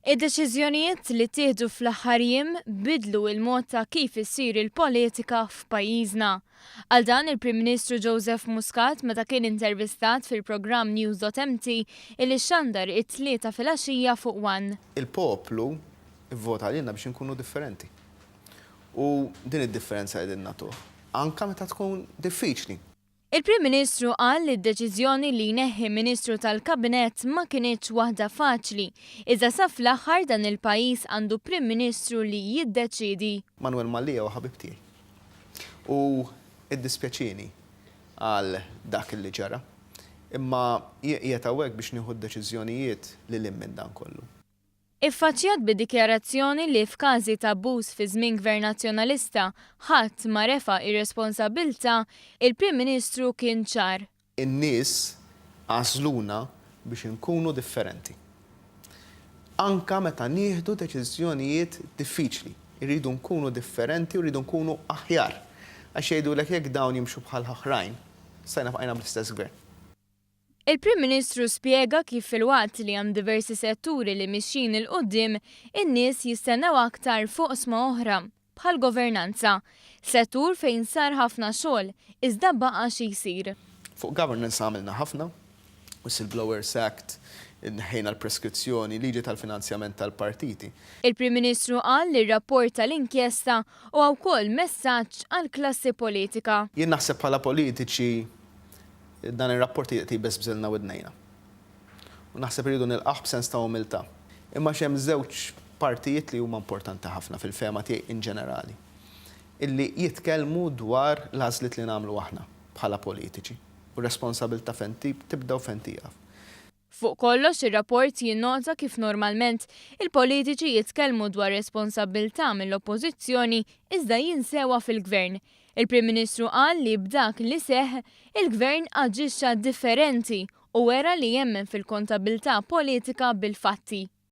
Id-deċiżjonijiet li ttieħdu fl-aħħar jiem bidlu il-mod ta' kif issir il-politika f'pajjiżna. Għal dan il-Prim Ministru Joseph Muscat meta kien intervistat fil-programm News.mt illi xandar it-tlieta filgħaxija fuq One. Il-poplu ivvota għalina biex inkunu differenti. U din id-differenza qegħdin nagħtuh anke meta tkun diffiċli. Il-Prim Ministru qal li d-deċiżjoni li jneħħi Ministru tal-Kabinett ma kienitx waħda faċli, iżda sa fl-aħħar dan il-pajjiż għandu Prim Ministru li jiddeċiedi. Manuel Mallija huwa ħabib tiegħi. U iddispjaċini għal dak li ġara, imma qiegħed hawnhekk biex nieħu d-deċiżjonijiet lil hemm minn dan kollu. Iffaċċjat bid-dikjarazzjoni li f'każi ta' abbuż fi żmien Gvern Nazzjonalista ħadd ma refa' ir-responsabbilta, il-Prim Ministru kien ċar. In-nies għażluna biex inkunu differenti. Anka meta nieħdu deċiżjonijiet diffiċli, irridu nkunu differenti u rridu nkunu aħjar. Għax jgħidulek jekk dawn jimxu bħal oħrajn, stajna faqajna bl-istess gvern. Il-Prim Ministru spjega kif fil-waqt li hemm diversi setturi li mixjin il-qudiem, in-nies jistennew aktar fuq oqsma oħra, bħal governanza, settur fejn sar ħafna xogħol, iżda baqa' xi jsir. Fuq governance għamilna ħafna, Whistleblowers Act, inħejna l-preskrizzjoni, liġi tal-finanzjament tal-partiti. Il-Prim Ministru qal li r-rapport tal-inkjesta huwa wkoll messaġġ għall-klassi politika. Jien naħseb bħala politiċi dan ir-rapport jibes bżilna widnejna. U naħseb irridu nilqaħ b'sens ta' umiltà. Imma x'hemm żewġ partijiet li huma importanti ħafna fil-fema tiegħi in ġenerali, illi jitkellmu dwar l-għażliet li nagħmlu aħna bħala politiċi. U responsabilità fejn tibda u fejn tieqaf. Fuq kollox ir-rapport jinnota kif normalment il-politiċi jitkellmu dwar responsabbiltà mill-oppożizzjoni iżda jinsewa fil-gvern. Il-Prim Ministru qal li b'dak li seħħ il-gvern aġixxa differenti u wera li jemmen fil-kontabilità politika bil-fatti.